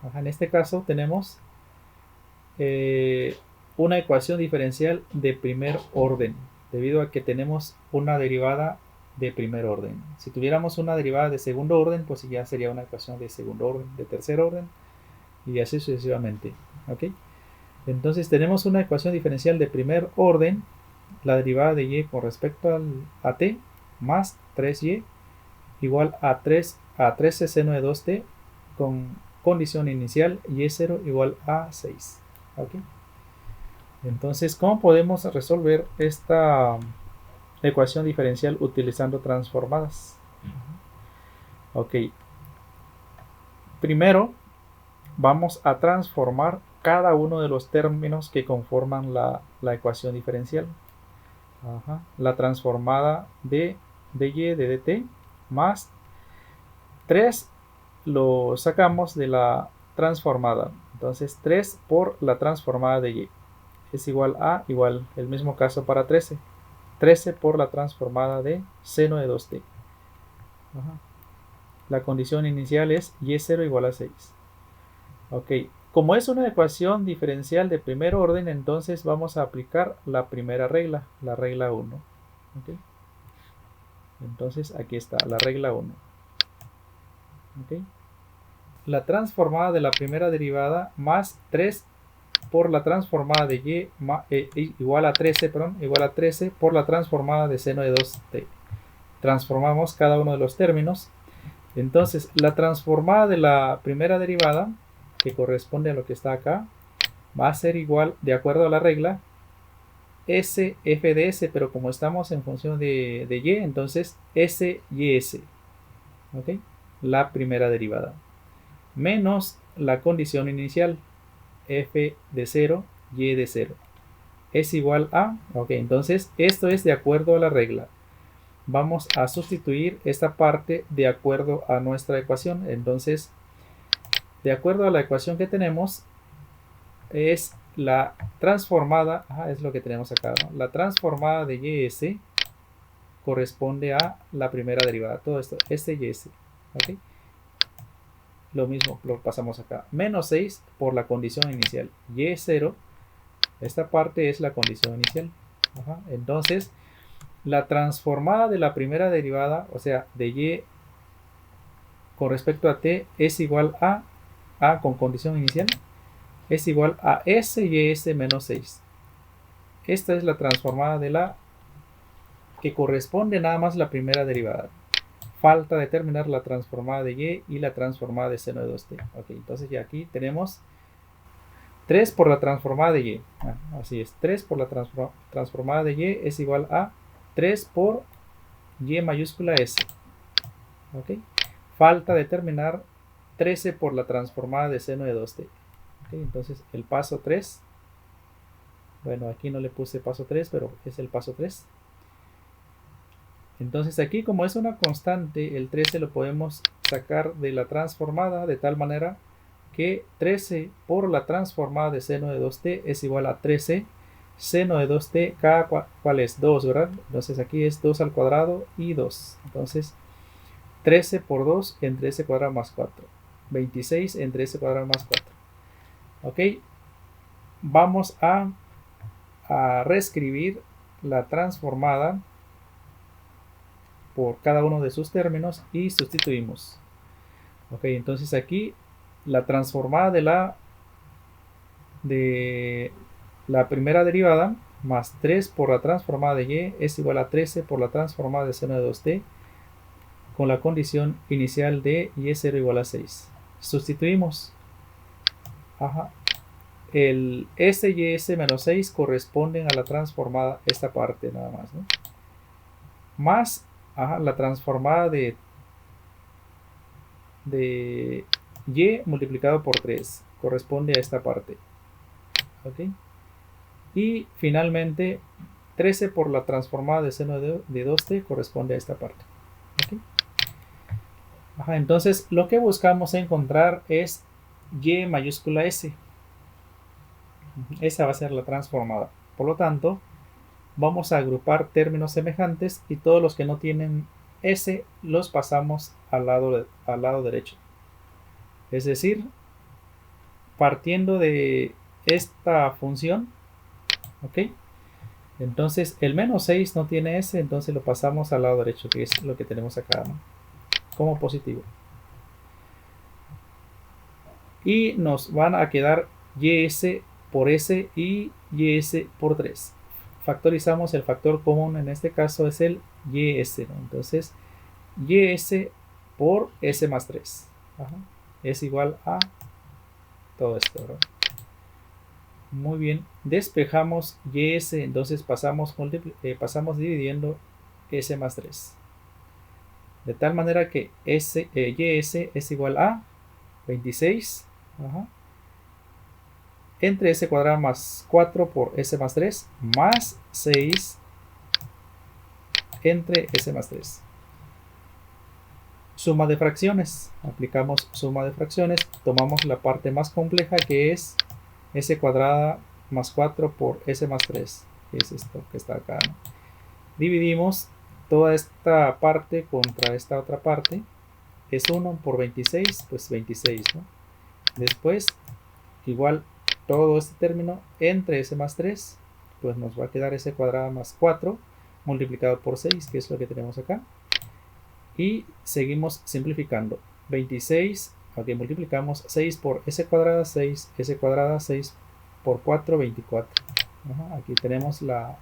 Ajá, en este caso tenemos una ecuación diferencial de primer orden, debido a que tenemos una derivada de primer orden. Si tuviéramos una derivada de segundo orden, pues ya sería una ecuación de segundo orden, de tercer orden, y así sucesivamente. ¿Ok? Entonces tenemos una ecuación diferencial de primer orden, la derivada de y con respecto a t, más 3y igual a 13 seno de 2t con condición inicial y0 igual a 6. ¿Ok? Entonces, ¿cómo podemos resolver esta ecuación diferencial utilizando transformadas? Ok, primero vamos a transformar cada uno de los términos que conforman la ecuación diferencial. Ajá. La transformada de dy de dt más 3 lo sacamos de la transformada. Entonces 3 por la transformada de y es igual a, igual, el mismo caso para 13. 13 por la transformada de seno de 2t. Ajá. La condición inicial es y0 igual a 6. Ok, como es una ecuación diferencial de primer orden, entonces vamos a aplicar la primera regla, la regla 1. Okay. Entonces aquí está, la regla 1. Okay. La transformada de la primera derivada más 3 por la transformada de igual a 13, igual a 13 por la transformada de seno de 2t. Transformamos cada uno de los términos. Entonces, la transformada de la primera derivada, que corresponde a lo que está acá, va a ser igual, de acuerdo a la regla, s f de s, pero como estamos en función de y, entonces s y s. ¿Ok? La primera derivada. Menos la condición inicial, f de 0, y de 0. Es igual a, ok, entonces esto es de acuerdo a la regla. Vamos a sustituir esta parte de acuerdo a nuestra ecuación. Entonces, de acuerdo a la ecuación que tenemos, es la transformada, es lo que tenemos acá, ¿no? La transformada de ys corresponde a la primera derivada. Todo esto, este y este. ¿Ok? Lo mismo lo pasamos acá. Menos 6 por la condición inicial. Y0, esta parte es la condición inicial. Ajá. Entonces, la transformada de la primera derivada, o sea, de y con respecto a t, es igual a con condición inicial, es igual a s y s menos 6. Esta es la transformada de la que corresponde nada más a la primera derivada. Falta determinar la transformada de y la transformada de seno de 2t. Ok, entonces ya aquí tenemos 3 por la transformada de y. Así es, 3 por la transformada de y es igual a 3 por y mayúscula s. Ok, falta determinar 13 por la transformada de seno de 2t. Okay, entonces el paso 3, bueno, aquí no le puse paso 3, pero es el paso 3. Entonces aquí, como es una constante, el 13 lo podemos sacar de la transformada de tal manera que 13 por la transformada de seno de 2t es igual a 13 seno de 2t, cada cual es 2, ¿verdad? Entonces aquí es 2 al cuadrado y 2. Entonces 13 por 2 entre s cuadrado más 4. 26 entre s cuadrado más 4. Ok, vamos a reescribir la transformada por cada uno de sus términos y sustituimos. Ok, entonces aquí la transformada de la primera derivada más 3 por la transformada de y es igual a 13 por la transformada de seno de 2t con la condición inicial de y0 igual a 6. Sustituimos. Ajá. El s y s menos 6 corresponden a la transformada, esta parte nada más, ¿no? Más la transformada de y multiplicado por 3 corresponde a esta parte. ¿Ok? Y finalmente 13 por la transformada de seno de 2t corresponde a esta parte. ¿Ok? Entonces lo que buscamos encontrar es y mayúscula s. Esa va a ser la transformada. Por lo tanto, vamos a agrupar términos semejantes y todos los que no tienen s los pasamos al lado derecho. Es decir, partiendo de esta función, ok, entonces el menos 6 no tiene s, entonces lo pasamos al lado derecho, que es lo que tenemos acá, ¿no? Como positivo. Y nos van a quedar ys por s y ys por 3. Factorizamos, el factor común en este caso es el ys, ¿no? Entonces ys por s más 3 es igual a todo esto, ¿verdad? Muy bien, despejamos ys, entonces pasamos dividiendo s más 3. De tal manera que ys es igual a 26 entre s cuadrado más 4 por s más 3 más 6 entre s más 3. Suma de fracciones. Aplicamos suma de fracciones. Tomamos la parte más compleja, que es s cuadrada más 4 por s más 3, que es esto que está acá, ¿no? Dividimos toda esta parte contra esta otra parte. Es 1 por 26, pues 26, ¿no? Después, igual todo este término entre s más 3, pues nos va a quedar s cuadrada más 4 multiplicado por 6, que es lo que tenemos acá. Y seguimos simplificando. 26, aquí multiplicamos 6 por s cuadrada, 6, s cuadrada, 6 por 4, 24. Aquí tenemos la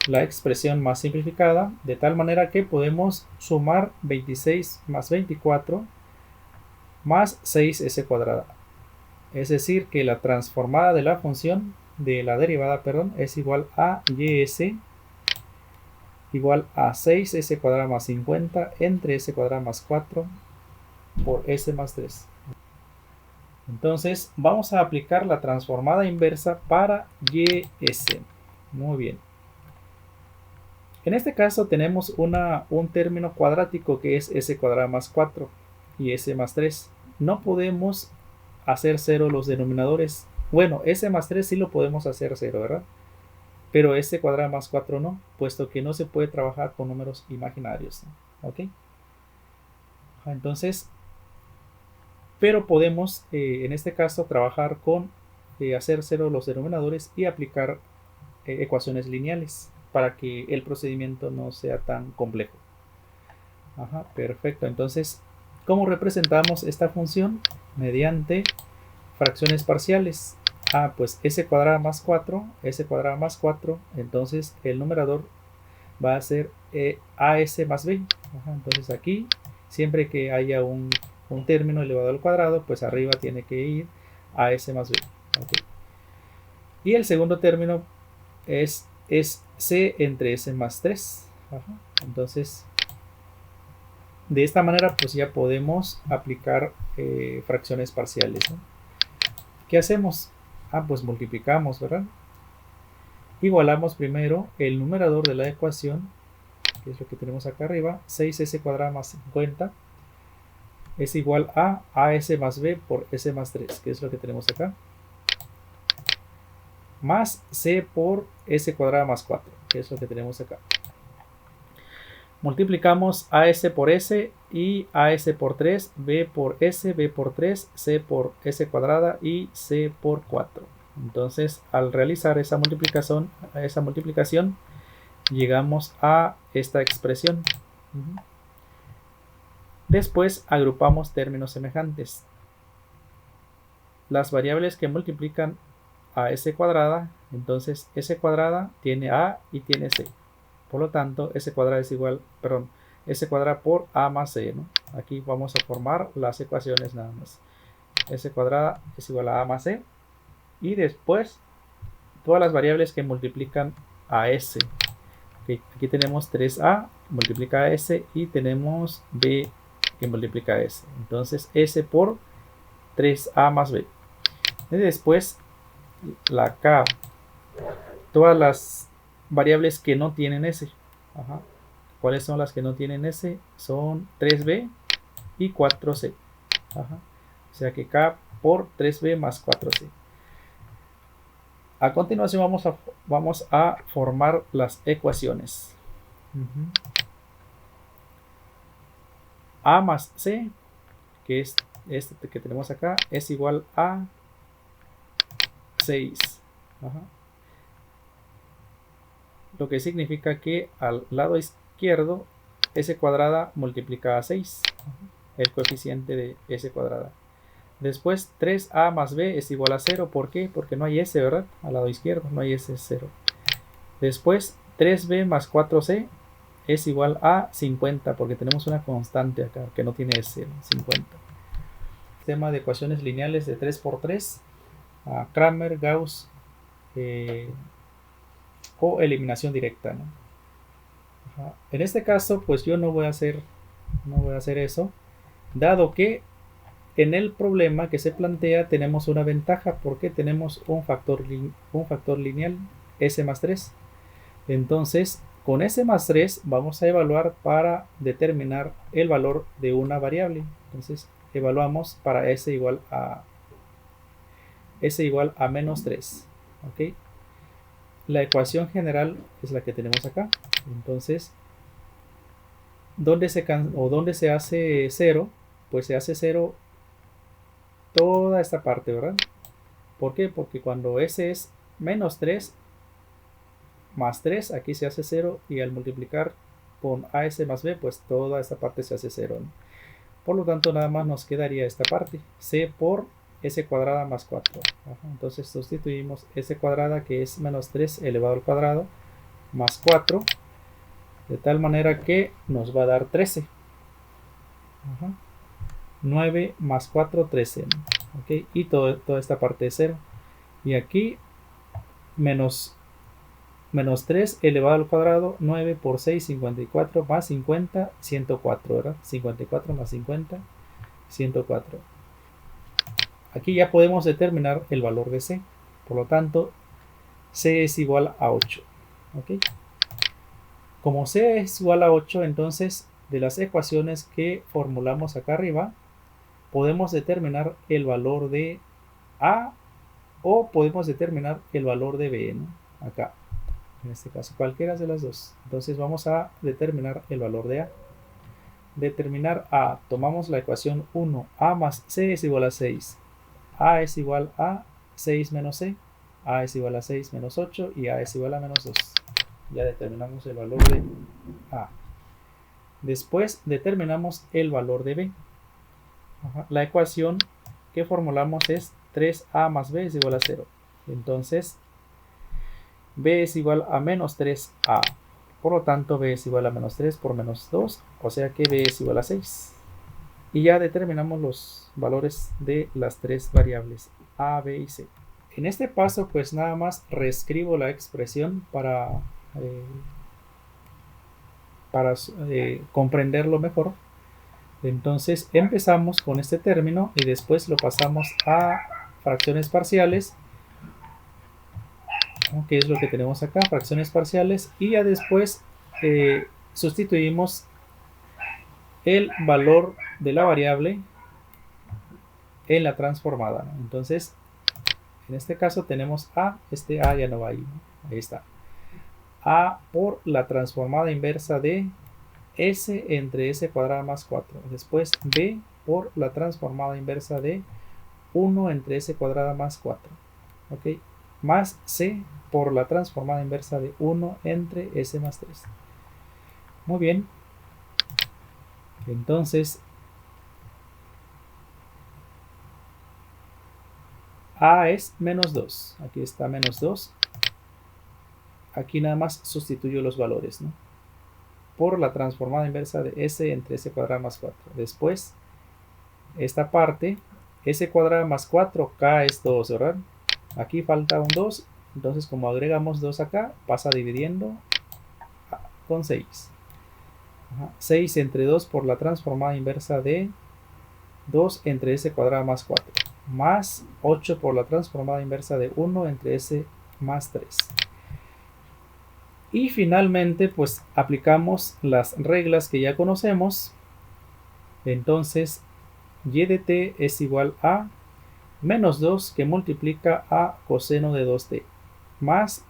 expresión más simplificada, de tal manera que podemos sumar 26 más 24 más 6s cuadrada. Es decir, que la transformada de la función, de la derivada, perdón, es igual a ys igual a 6s cuadrada más 50 entre s cuadrada más 4 por s más 3. Entonces vamos a aplicar la transformada inversa para ys. Muy bien. En este caso tenemos un término cuadrático que es s cuadrada más 4 y s más 3. No podemos hacer 0 los denominadores. Bueno, s más 3 sí lo podemos hacer 0, ¿verdad? Pero s cuadrada más 4 no, puesto que no se puede trabajar con números imaginarios, ¿no? ¿Ok? Entonces, pero podemos en este caso trabajar con hacer 0 los denominadores y aplicar ecuaciones lineales para que el procedimiento no sea tan complejo. Perfecto. Entonces, ¿cómo representamos esta función? Mediante fracciones parciales. Pues s cuadrada más 4, s cuadrada más 4, entonces el numerador va a ser as más b. Entonces aquí, siempre que haya un término elevado al cuadrado, pues arriba tiene que ir as más b. ¿Okay? Y el segundo término es c entre s más 3. Entonces, de esta manera, pues ya podemos aplicar fracciones parciales, ¿no? ¿Qué hacemos? Pues multiplicamos, ¿verdad? Igualamos primero el numerador de la ecuación, que es lo que tenemos acá arriba, 6s cuadrada más 50, es igual a as más b por s más 3, que es lo que tenemos acá, más c por s cuadrada más 4, que es lo que tenemos acá. Multiplicamos as por s y as por 3, b por s, b por 3, c por s cuadrada y c por 4. Entonces, al realizar esa multiplicación, llegamos a esta expresión. Después agrupamos términos semejantes. Las variables que multiplican a s cuadrada, entonces s cuadrada tiene a y tiene c. Por lo tanto, s cuadrada es igual, perdón, s cuadrada por a más c, ¿no? Aquí vamos a formar las ecuaciones nada más. S cuadrada es igual a más c. Y después, todas las variables que multiplican a s. Okay, aquí tenemos 3a multiplica a s y tenemos b que multiplica a s. Entonces, s por 3a más b. Y después, la k. Todas las variables que no tienen s. ¿Cuáles son las que no tienen s? Son 3b y 4c. O sea que k por 3b más 4c. A continuación vamos a formar las ecuaciones. A más c, que es este que tenemos acá, es igual a 6. Ajá. Lo que significa que al lado izquierdo s cuadrada multiplica a 6. El coeficiente de s cuadrada. Después 3a más b es igual a 0. ¿Por qué? Porque no hay s, ¿verdad? Al lado izquierdo no hay s, es 0. Después 3b más 4c es igual a 50, porque tenemos una constante acá que no tiene s, 50. Sistema de ecuaciones lineales de 3×3, Cramer, Gauss o eliminación directa, ¿no? Ajá. En este caso, pues yo no voy a hacer eso, dado que en el problema que se plantea tenemos una ventaja porque tenemos un factor lineal, s más 3. Entonces, con s más 3 vamos a evaluar para determinar el valor de una variable. Entonces, evaluamos para s igual a menos 3. ¿Ok? La ecuación general es la que tenemos acá. Entonces, ¿dónde se hace 0? Pues se hace 0 toda esta parte, ¿verdad? ¿Por qué? Porque cuando s es menos 3 más 3, aquí se hace 0, y al multiplicar con as más b, pues toda esta parte se hace 0, ¿no? Por lo tanto, nada más nos quedaría esta parte, c por s cuadrada más 4. Ajá. Entonces sustituimos s cuadrada, que es menos 3 elevado al cuadrado, más 4, de tal manera que nos va a dar 13. Ajá. 9 más 4, 13. ¿Okay? Y toda esta parte es 0. Y aquí menos 3 elevado al cuadrado, 9 por 6, 54, más 50, 104, ¿verdad? 54 más 50, 104. Aquí ya podemos determinar el valor de c. Por lo tanto, c es igual a 8. ¿Ok? Como c es igual a 8, entonces de las ecuaciones que formulamos acá arriba, podemos determinar el valor de a, o podemos determinar el valor de b, ¿no? Acá. En este caso, cualquiera de las dos. Entonces vamos a determinar el valor de a. Determinar a, tomamos la ecuación 1, a más c es igual a 6. A es igual a 6 menos c. A es igual a 6 menos 8 y a es igual a menos 2. Ya determinamos el valor de a. Después determinamos el valor de b. Ajá. La ecuación que formulamos es 3a más b es igual a 0. Entonces b es igual a menos 3a. Por lo tanto, b es igual a menos 3 por menos 2, o sea que b es igual a 6. Y ya determinamos los valores de las tres variables a, b y c. En este paso, pues nada más reescribo la expresión para comprenderlo mejor. Entonces empezamos con este término y después lo pasamos a fracciones parciales, que es lo que tenemos acá, fracciones parciales, y ya después sustituimos el valor de la variable en la transformada, ¿no? Entonces, en este caso tenemos a, este a ya no va ahí, ¿no? Ahí está. A por la transformada inversa de s entre s cuadrada más 4. Después b por la transformada inversa de 1 entre s cuadrada más 4. ¿Ok? Más c por la transformada inversa de 1 entre s más 3. Muy bien. Entonces, a es menos 2. Aquí está menos 2. Aquí nada más sustituyo los valores, ¿no? Por la transformada inversa de s entre s cuadrada más 4. Después, esta parte, s cuadrada más 4, k es 2, ¿verdad? Aquí falta un 2, entonces como agregamos 2 acá, pasa dividiendo con 6. 6 entre 2 por la transformada inversa de 2 entre s cuadrada más 4. Más 8 por la transformada inversa de 1 entre s más 3. Y finalmente, pues aplicamos las reglas que ya conocemos. Entonces, y de t es igual a menos 2 que multiplica a coseno de 2t, más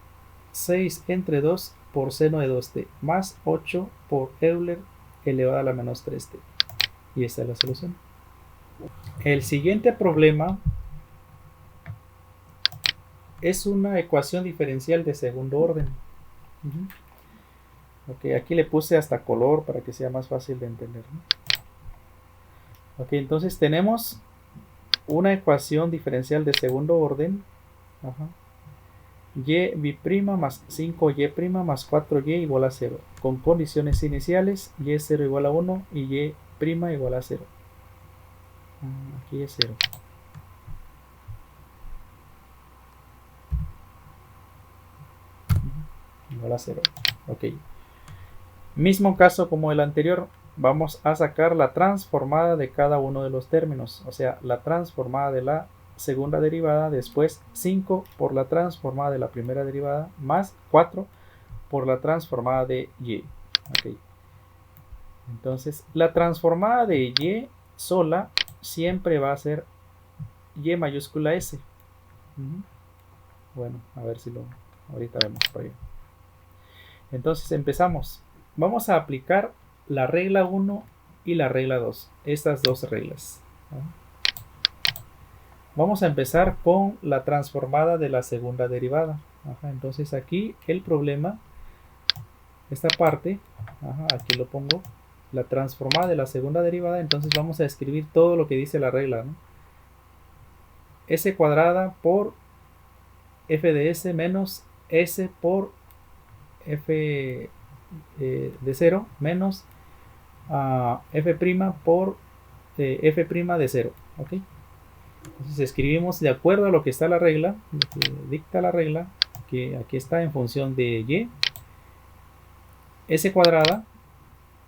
6 entre 2 por seno de 2t, más 8 por Euler elevado a la menos 3t. Y esta es la solución. El siguiente problema es una ecuación diferencial de segundo orden. Ok, aquí le puse hasta color para que sea más fácil de entender, ¿no? Ok, entonces tenemos una ecuación diferencial de segundo orden. Ajá. Y b' más 5y' más 4y igual a 0. Con condiciones iniciales, y0 igual a 1 y y' igual a 0. Aquí es 0. Igual a 0. Ok. Mismo caso como el anterior, vamos a sacar la transformada de cada uno de los términos. O sea, la transformada de la segunda derivada, después 5 por la transformada de la primera derivada, más 4 por la transformada de y. Okay. Entonces, la transformada de y sola siempre va a ser y mayúscula s. Bueno, a ver si lo... ahorita vemos por ahí. Entonces empezamos. Vamos a aplicar la regla 1 y la regla 2. Estas dos reglas. Vamos a empezar con la transformada de la segunda derivada. Entonces aquí el problema, esta parte, aquí lo pongo, la transformada de la segunda derivada. Entonces vamos a escribir todo lo que dice la regla, ¿no? S cuadrada por f de s menos s por f de 0 menos f' por f' de 0. ¿Ok? Entonces escribimos de acuerdo a lo que está la regla, lo que dicta la regla, que aquí está en función de y, s cuadrada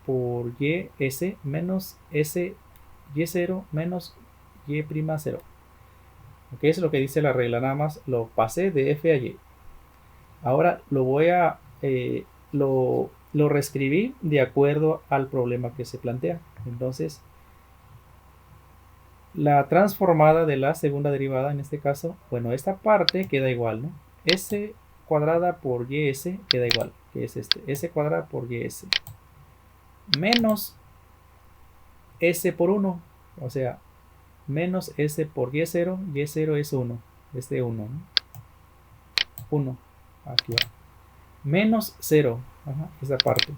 por y s menos s y0 menos y'0. Ok, eso es lo que dice la regla, nada más lo pasé de f a y. Ahora lo voy a lo reescribí de acuerdo al problema que se plantea. Entonces, la transformada de la segunda derivada, en este caso, bueno, esta parte queda igual, ¿no? S cuadrada por ys queda igual, que es este, s cuadrada por ys. Menos s por 1, o sea, menos s por y0 es 1, este 1, ¿no? 1, aquí va. Menos 0, esta parte.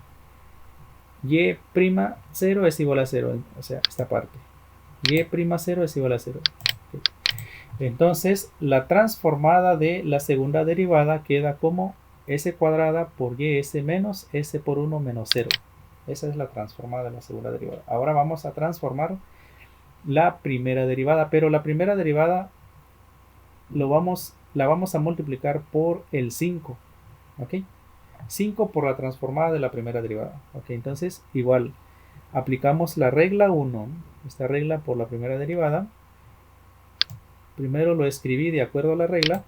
y'0 es igual a 0, o sea, esta parte. y'0 es igual a 0. Okay. Entonces, la transformada de la segunda derivada queda como s cuadrada por ys menos s por 1 menos 0. Esa es la transformada de la segunda derivada. Ahora vamos a transformar la primera derivada, pero la primera derivada la vamos a multiplicar por el 5. ¿Ok? 5 por la transformada de la primera derivada. Ok, entonces igual aplicamos la regla 1, esta regla por la primera derivada. Primero lo escribí de acuerdo a la regla,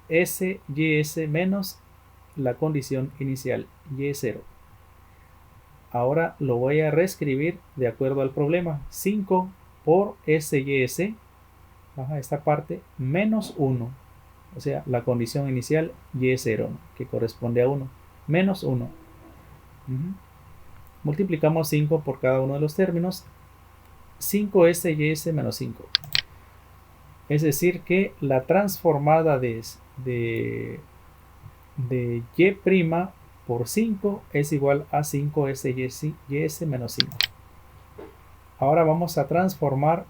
s y s menos la condición inicial, y0. Ahora lo voy a reescribir de acuerdo al problema, 5 por s y s, esta parte, menos 1, o sea, la condición inicial y0, que corresponde a 1, menos 1. Multiplicamos 5 por cada uno de los términos, 5s y s menos 5. Es decir que la transformada de y' por 5 es igual a 5s y s menos 5. Ahora vamos a transformar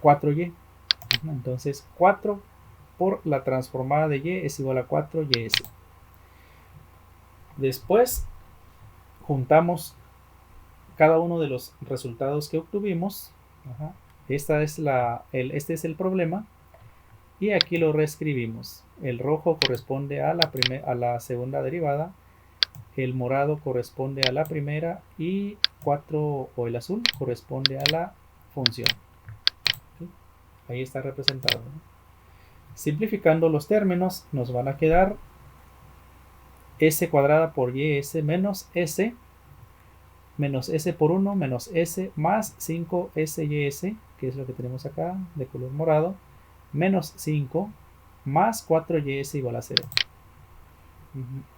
4y. Entonces 4 por la transformada de y es igual a 4ys. Después juntamos cada uno de los resultados que obtuvimos. Este es el problema. Y aquí lo reescribimos. El rojo corresponde a la segunda derivada. El morado corresponde a la primera. Y 4, o el azul, corresponde a la función. ¿Sí? Ahí está representado, ¿no? Simplificando los términos, nos van a quedar s cuadrada por ys menos s por 1 menos s más 5s que es lo que tenemos acá de color morado, menos 5 más 4ys igual a 0.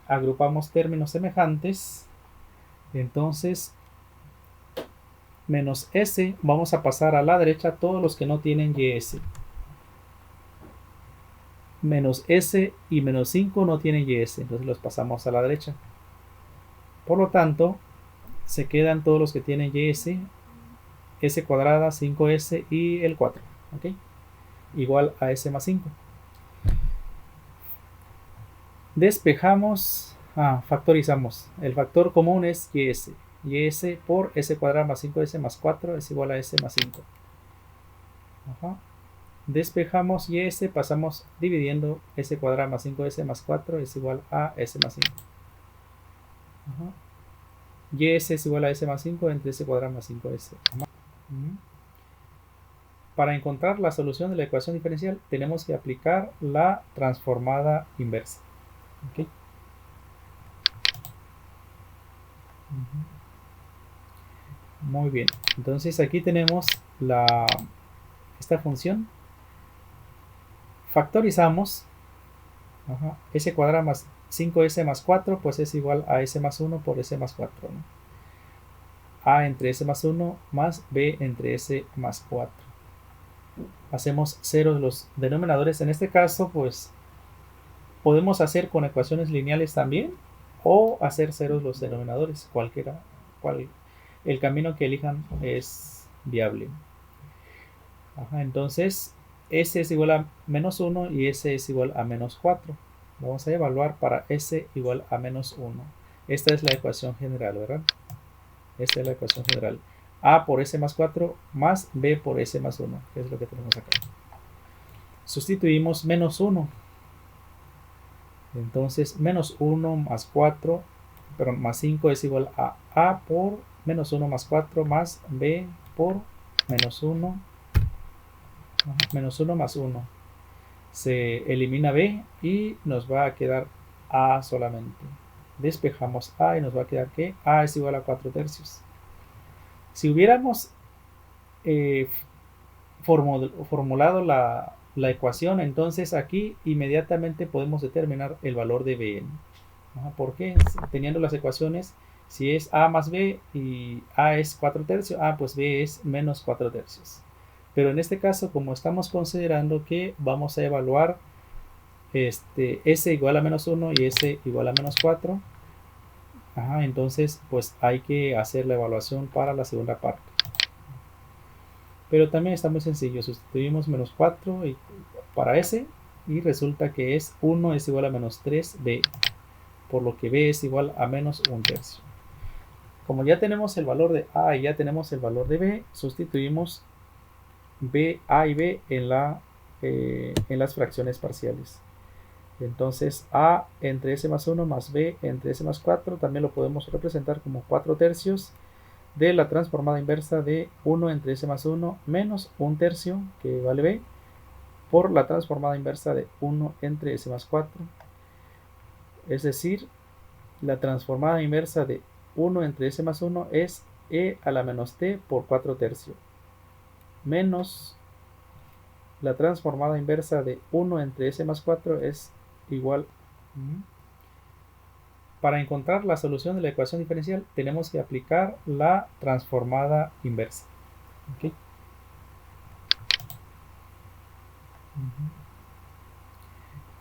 Agrupamos términos semejantes. Entonces, menos s, vamos a pasar a la derecha todos los que no tienen ys. menos S y menos 5 no tienen YS, entonces los pasamos a la derecha. Por lo tanto, se quedan todos los que tienen YS, S cuadrada, 5S y el 4, ¿ok? Igual a S más 5. Despejamos, factorizamos. El factor común es YS. YS por S cuadrada más 5S más 4 es igual a S más 5. Despejamos YS, pasamos dividiendo S cuadrada más 5S más 4 es igual a S más 5. YS es igual a S más 5 entre S cuadrada más 5S. Para encontrar la solución de la ecuación diferencial tenemos que aplicar la transformada inversa. ¿Okay? Muy bien, entonces aquí tenemos esta función. Factorizamos. S cuadrada más 5S más 4 pues es igual a S más 1 por S más 4, ¿no? A entre S más 1 más B entre S más 4. Hacemos ceros los denominadores. En este caso pues podemos hacer con ecuaciones lineales también o hacer ceros los denominadores, el camino que elijan es viable. Entonces S es igual a menos 1 y S es igual a menos 4. Vamos a evaluar para S igual a menos 1. Esta es la ecuación general, ¿verdad? Esta es la ecuación general. A por S más 4 más B por S más 1, que es lo que tenemos acá. Sustituimos menos 1. Entonces, menos 1 más 4, perdón, más 5 es igual a A por menos 1 más 4 más B por menos 1. Menos 1 más 1. Se elimina B y nos va a quedar A solamente. Despejamos A y nos va a quedar que A es igual a 4 tercios. Si hubiéramos formulado la ecuación, entonces aquí inmediatamente podemos determinar el valor de B. ¿Por qué? Teniendo las ecuaciones, si es A más B y A es 4 tercios, pues B es menos 4 tercios. Pero en este caso, como estamos considerando que vamos a evaluar S igual a menos 1 y S igual a menos 4, entonces pues hay que hacer la evaluación para la segunda parte. Pero también está muy sencillo, sustituimos menos 4 para S y resulta que 1 es igual a menos 3B, por lo que B es igual a menos 1 tercio. Como ya tenemos el valor de A y ya tenemos el valor de B, sustituimos A y B en las fracciones parciales. Entonces A entre S más 1 más B entre S más 4 también lo podemos representar como 4 tercios de la transformada inversa de 1 entre S más 1 menos 1 tercio, que vale B, por la transformada inversa de 1 entre S más 4. Es decir, la transformada inversa de 1 entre S más 1 es E a la menos T por 4 tercios, menos la transformada inversa de 1 entre S más 4 es igual. Para encontrar la solución de la ecuación diferencial tenemos que aplicar la transformada inversa. ¿Okay?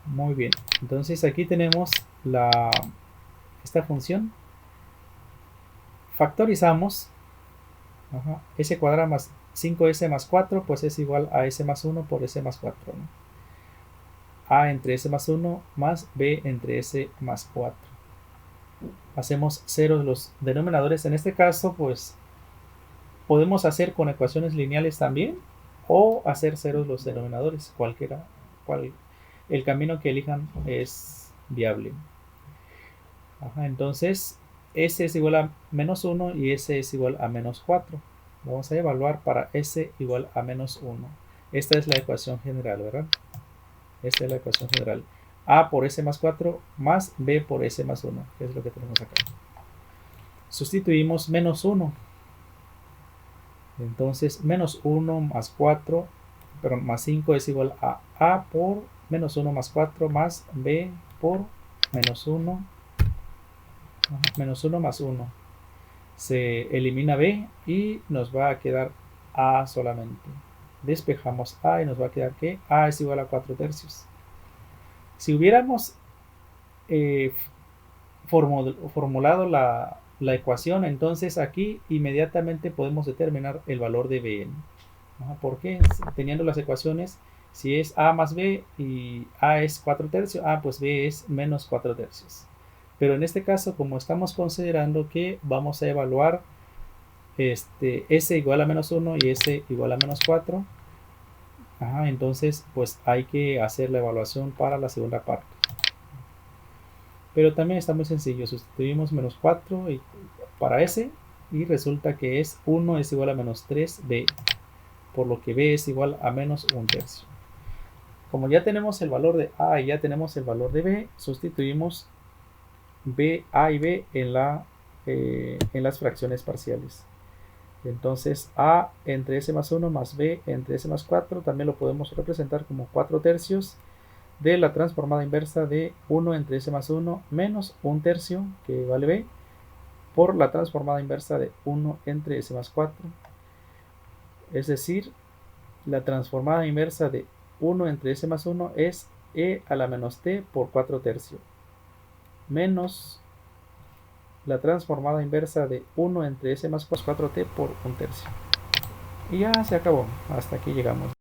Muy bien, entonces aquí tenemos esta función. Factorizamos. S cuadrada más 5S más 4 pues es igual a S más 1 por S más 4, ¿no? A entre S más 1 más B entre S más 4. Hacemos ceros los denominadores. En este caso pues podemos hacer con ecuaciones lineales también o hacer ceros los denominadores, el camino que elijan es viable. Entonces S es igual a menos 1 y S es igual a menos 4. Vamos a evaluar para S igual a menos 1. Esta es la ecuación general, ¿verdad? Esta es la ecuación general. A por S más 4 más B por S más 1, que es lo que tenemos acá. Sustituimos menos 1. Entonces menos 1 más 4, perdón, más 5 es igual a A por menos 1 más 4 más B por menos 1. Menos 1 más 1. Se elimina B y nos va a quedar A solamente. Despejamos A y nos va a quedar que A es igual a 4 tercios. Si hubiéramos formulado la ecuación, entonces aquí inmediatamente podemos determinar el valor de Bn. ¿Por qué? Teniendo las ecuaciones, si es A más B y A es 4 tercios, pues B es menos 4 tercios. Pero en este caso, como estamos considerando que vamos a evaluar S igual a menos 1 y S igual a menos 4, entonces pues hay que hacer la evaluación para la segunda parte. Pero también está muy sencillo, sustituimos menos 4 para S y resulta que es 1 es igual a menos 3B, por lo que B es igual a menos 1 tercio. Como ya tenemos el valor de A y ya tenemos el valor de B, sustituimos A y B en las fracciones parciales. Entonces A entre S más 1 más B entre S más 4 también lo podemos representar como 4 tercios de la transformada inversa de 1 entre S más 1 menos 1 tercio, que vale B, por la transformada inversa de 1 entre S más 4. Es decir, la transformada inversa de 1 entre S más 1 es E a la menos T por 4 tercios, menos la transformada inversa de 1 entre S más 4T por 1 tercio. Y ya se acabó. Hasta aquí llegamos.